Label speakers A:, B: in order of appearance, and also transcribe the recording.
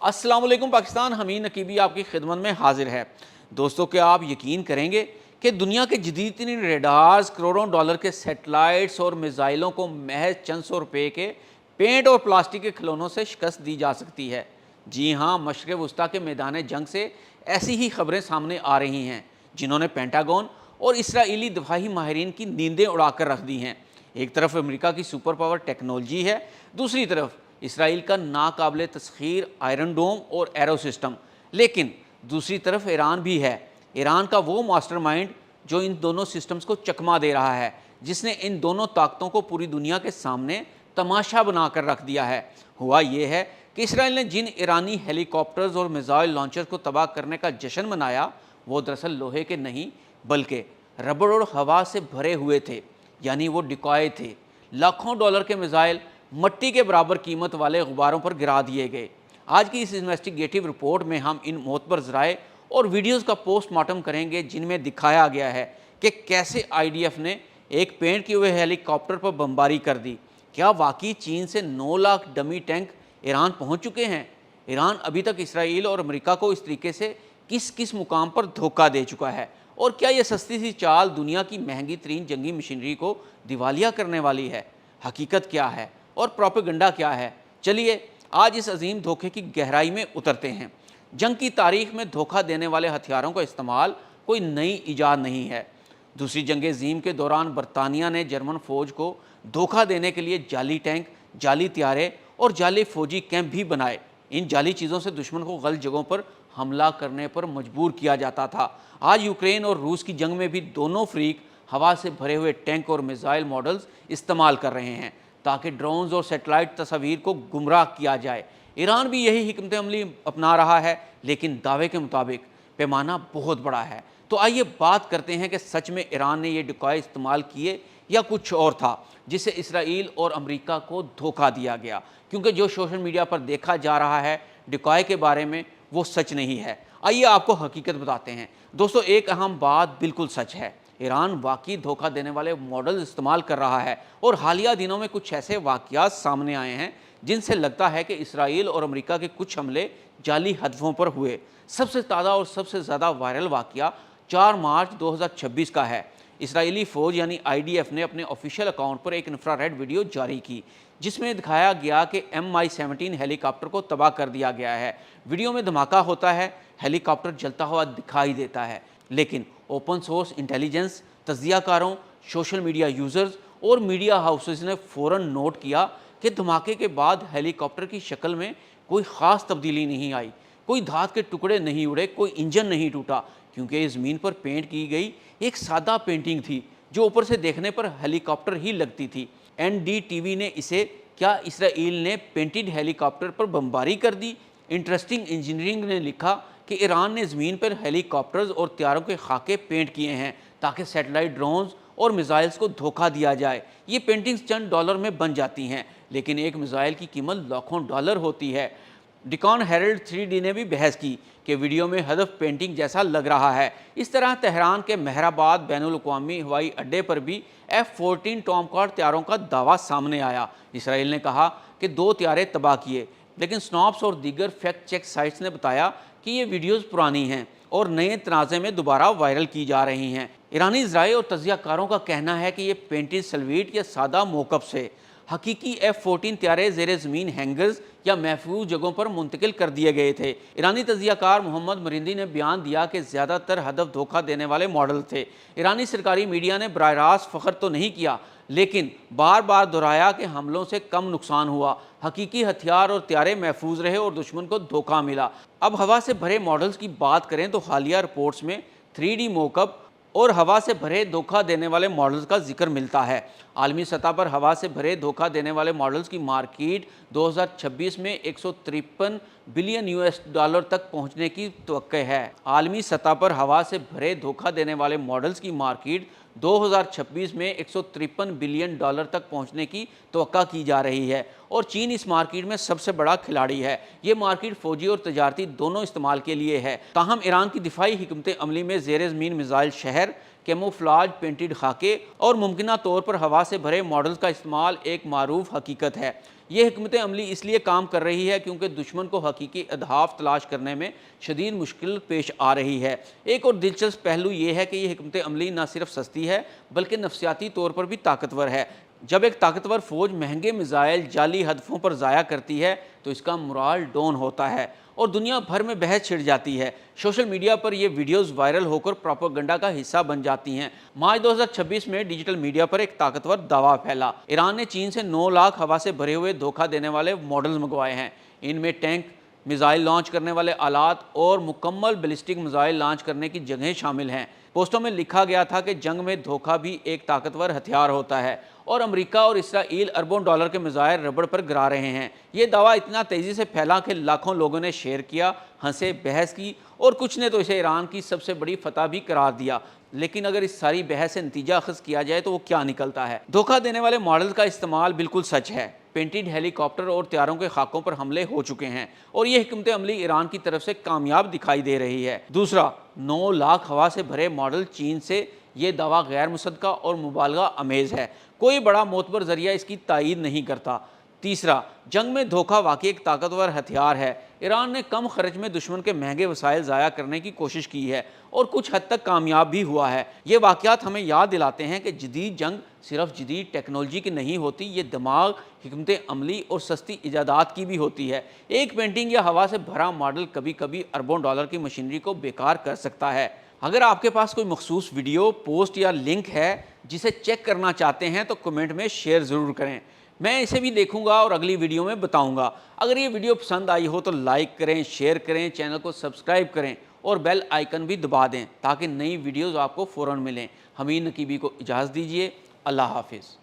A: अस्सलाम वालेकुम पाकिस्तान। हमीद नकीबी आपकी खिदमत में हाजिर है। दोस्तों, क्या आप यकीन करेंगे कि दुनिया के जदीद तरीन रेडार्स, करोड़ों डॉलर के सैटेलाइट्स और मिसाइलों को महज चंद सौ रुपये के पेंट और प्लास्टिक के खिलौनों से शिकस्त दी जा सकती है। जी हाँ, मशरिक़ वस्ता के मैदान जंग से ऐसी ही खबरें सामने आ रही हैं, जिन्होंने पेंटागन और इसराइली दफाही माहिरीन की नींदें उड़ा कर रख दी हैं। एक तरफ अमेरिका की सुपर पावर टेक्नोलॉजी है, दूसरी तरफ इसराइल का नाकाबिले तस्खीर आयरन डोम और एरो सिस्टम। लेकिन दूसरी तरफ ईरान भी है। ईरान का वो मास्टरमाइंड जो इन दोनों सिस्टम्स को चकमा दे रहा है, जिसने इन दोनों ताकतों को पूरी दुनिया के सामने तमाशा बनाकर रख दिया है। हुआ ये है कि इसराइल ने जिन ईरानी हेलीकॉप्टर्स और मिसाइल लॉन्चर को तबाह करने का जश्न मनाया, वो दरअसल लोहे के नहीं बल्कि रबड़ और हवा से भरे हुए थे, यानी वो डिकॉय थे। लाखों डॉलर के मिसाइल मट्टी के बराबर कीमत वाले गुब्बारों पर गिरा दिए गए। आज की इस इन्वेस्टिगेटिव रिपोर्ट में हम इन मोतबर ज़राए और वीडियोस का पोस्टमार्टम करेंगे, जिनमें दिखाया गया है कि कैसे आईडीएफ ने एक पेंट किए हुए हेलीकॉप्टर पर बमबारी कर दी। क्या वाकई चीन से 9 लाख डमी टैंक ईरान पहुंच चुके हैं? ईरान अभी तक इसराइल और अमेरिका को इस तरीके से किस किस मुकाम पर धोखा दे चुका है? और क्या ये सस्ती सी चाल दुनिया की महंगी तरीन जंगी मशीनरी को दिवालिया करने वाली है? हकीकत क्या है और प्रोपेगेंडा क्या है? चलिए आज इस अजीम धोखे की गहराई में उतरते हैं। जंग की तारीख में धोखा देने वाले हथियारों का इस्तेमाल कोई नई ईजाद नहीं है। दूसरी जंग अजीम के दौरान बरतानिया ने जर्मन फ़ौज को धोखा देने के लिए जाली टैंक, जाली त्यारे और जाली फ़ौजी कैंप भी बनाए। इन जाली चीज़ों से दुश्मन को गलत जगहों पर हमला करने पर मजबूर किया जाता था। आज यूक्रेन और रूस की जंग में भी दोनों फ्रीक हवा से भरे हुए टैंक और मिसाइल मॉडल्स इस्तेमाल कर रहे हैं ताकि ड्रोन्स और सैटेलाइट तस्वीर को गुमराह किया जाए। ईरान भी यही हिकमत अमली अपना रहा है, लेकिन दावे के मुताबिक पैमाना बहुत बड़ा है। तो आइए बात करते हैं कि सच में ईरान ने ये डिकॉय इस्तेमाल किए या कुछ और था, जिससे इसराइल और अमेरिका को धोखा दिया गया। क्योंकि जो सोशल मीडिया पर देखा जा रहा है डिकॉय के बारे में, वो सच नहीं है। आइए आपको हकीकत बताते हैं। दोस्तों, एक अहम बात बिल्कुल सच है, ईरान वाकई धोखा देने वाले मॉडल इस्तेमाल कर रहा है। और हालिया दिनों में कुछ ऐसे वाक़यात सामने आए हैं जिनसे लगता है कि इसराइल और अमेरिका के कुछ हमले जाली हदफों पर हुए। सबसे ताज़ा और सबसे ज़्यादा वायरल वाक़या 4 मार्च 2026 का है। इसराइली फ़ौज यानी आईडीएफ ने अपने ऑफिशियल अकाउंट पर एक इंफ्रारेड वीडियो जारी की, जिसमें दिखाया गया कि MI-17 हेलीकॉप्टर को तबाह कर दिया गया है। वीडियो में धमाका होता है, हेलीकॉप्टर जलता हुआ दिखाई देता है, लेकिन ओपन सोर्स इंटेलिजेंस, तज्ज़ियाकारों, सोशल मीडिया यूज़र्स और मीडिया हाउसेस ने फ़ौरन नोट किया कि धमाके के बाद हेलीकॉप्टर की शक्ल में कोई ख़ास तब्दीली नहीं आई। कोई धात के टुकड़े नहीं उड़े, कोई इंजन नहीं टूटा, क्योंकि ज़मीन पर पेंट की गई एक सादा पेंटिंग थी जो ऊपर से देखने पर हेलीकॉप्टर ही लगती थी। NDTV ने इसे क्या इसराइल ने पेंटेड हेलीकॉप्टर पर बमबारी कर दी? इंटरेस्टिंग इंजीनियरिंग ने लिखा कि ईरान ने ज़मीन पर हेलीकॉप्टर्स और त्यारों के खाके पेंट किए हैं ताकि सैटेलाइट ड्रोन्स और मिसाइल्स को धोखा दिया जाए। ये पेंटिंग्स चंद डॉलर में बन जाती हैं, लेकिन एक मिसाइल की कीमत लाखों डॉलर होती है। डिकॉन हेरल्ड 3D ने भी बहस की कि वीडियो में हदफ पेंटिंग जैसा लग रहा है। इस तरह तेहरान के मेहराबाद बैनुल अक़वामी हवाई अड्डे पर भी F-14 टॉमकॉट त्यारों का दावा सामने आया। इसराइल ने कहा कि 2 त्यारे तबाह किए, लेकिन स्नॉप्स और दीगर फैक्ट चेक साइट्स ने बताया कि ये वीडियोज़ पुरानी हैं और नए तनाज़े में दोबारा वायरल की जा रही हैं। ईरानी ज़राए और तज्ज़ियाकारों का कहना है कि ये पेंटेड सलवीट या सादा मोकअप से हकीकी F-14 त्यारे ज़ेरे ज़मीन हैंगर्स या महफूज जगहों पर मुंतकिल कर दिए गए थे। ईरानी तज्ज़ियाकार मोहम्मद मरिंदी ने बयान दिया कि ज़्यादातर हदफ धोखा देने वाले मॉडल थे। ईरानी सरकारी मीडिया ने बराह रास्त फ़ख्र तो नहीं किया, लेकिन बार बार दोहराया कि हमलों से कम नुकसान हुआ, हकीकी हथियार और त्यारे महफूज रहे और दुश्मन को धोखा मिला। अब हवा से भरे मॉडल्स की बात करें तो हालिया रिपोर्ट्स में 3D मोकअप और हवा से भरे धोखा देने वाले मॉडल्स का जिक्र मिलता है। आलमी सतह पर हवा से भरे धोखा देने वाले मॉडल्स की मार्केट 2026 में 153 बिलियन US$ तक पहुंचने की तवक्को है। आलमी सतह पर हवा से भरे धोखा देने वाले मॉडल्स की मार्केट 2026 में 153 बिलियन डॉलर तक पहुंचने की तवक्को की जा रही है اور چین اس مارکیٹ میں سب سے بڑا کھلاڑی ہے۔ یہ مارکیٹ فوجی اور تجارتی دونوں استعمال کے لیے ہے۔ تاہم ایران کی دفاعی حکمت عملی میں زیر زمین میزائل شہر، کیموفلاج پینٹڈ خاکے اور ممکنہ طور پر ہوا سے بھرے ماڈلز کا استعمال ایک معروف حقیقت ہے۔ یہ حکمت عملی اس لیے کام کر رہی ہے کیونکہ دشمن کو حقیقی اہداف تلاش کرنے میں شدید مشکل پیش آ رہی ہے۔ ایک اور دلچسپ پہلو یہ ہے کہ یہ حکمت عملی نہ صرف سستی ہے بلکہ نفسیاتی طور پر بھی طاقتور ہے۔ جب ایک طاقتور فوج مہنگے میزائل جعلی ہدفوں پر ضائع کرتی ہے تو اس کا مورال ڈاؤن ہوتا ہے اور دنیا بھر میں بحث چھڑ جاتی ہے۔ سوشل میڈیا پر یہ ویڈیوز وائرل ہو کر پروپیگنڈا کا حصہ بن جاتی ہیں۔ مارچ 2026 میں ڈیجیٹل میڈیا پر ایک طاقتور دعویٰ پھیلا۔ ایران نے چین سے 9 لاکھ ہوا سے بھرے ہوئے دھوکہ دینے والے ماڈلز منگوائے ہیں۔ ان میں ٹینک، میزائل لانچ کرنے والے آلات اور مکمل بیلسٹک میزائل لانچ کرنے کی جگہیں شامل ہیں۔ پوسٹوں میں لکھا گیا تھا کہ جنگ میں دھوکہ بھی ایک طاقتور ہتھیار ہوتا ہے اور امریکہ اور اسرائیل اربوں ڈالر کے میزائل ربڑ پر گرا رہے ہیں۔ یہ دعویٰ اتنا تیزی سے پھیلا کہ لاکھوں لوگوں نے شیئر کیا، ہنسے، بحث کی اور کچھ نے تو اسے ایران کی سب سے بڑی فتح بھی قرار دیا۔ لیکن اگر اس ساری بحث سے نتیجہ اخذ کیا جائے تو وہ کیا نکلتا ہے؟ دھوکہ دینے والے ماڈل کا استعمال بالکل سچ ہے۔ پینٹڈ ہیلی کاپٹر اور طیاروں کے خاکوں پر حملے ہو چکے ہیں اور یہ حکمت عملی ایران کی طرف سے کامیاب دکھائی دے رہی ہے۔ دوسرا، 9 لاکھ ہوا سے بھرے ماڈل چین سے، یہ دعویٰ غیر مصدقہ اور مبالغہ آمیز ہے۔ کوئی بڑا معتبر ذریعہ اس کی تائید نہیں کرتا۔ تیسرا، جنگ میں دھوکہ واقعی ایک طاقتور ہتھیار ہے۔ ایران نے کم خرچ میں دشمن کے مہنگے وسائل ضائع کرنے کی کوشش کی ہے اور کچھ حد تک کامیاب بھی ہوا ہے۔ یہ واقعات ہمیں یاد دلاتے ہیں کہ جدید جنگ صرف جدید ٹیکنالوجی کی نہیں ہوتی، یہ دماغ، حکمت عملی اور سستی ایجادات کی بھی ہوتی ہے۔ ایک پینٹنگ یا ہوا سے بھرا ماڈل کبھی کبھی اربوں ڈالر کی مشینری کو بیکار کر سکتا ہے۔ اگر آپ کے پاس کوئی مخصوص ویڈیو، پوسٹ یا لنک ہے جسے چیک کرنا چاہتے ہیں تو کمنٹ میں شیئر ضرور کریں۔ میں اسے بھی دیکھوں گا اور اگلی ویڈیو میں بتاؤں گا۔ اگر یہ ویڈیو پسند آئی ہو تو لائک کریں، شیئر کریں، چینل کو سبسکرائب کریں اور بیل آئیکن بھی دبا دیں تاکہ نئی ویڈیوز آپ کو فوراً ملیں۔ حمید نقیبی کو اجازت دیجیے۔ اللہ حافظ۔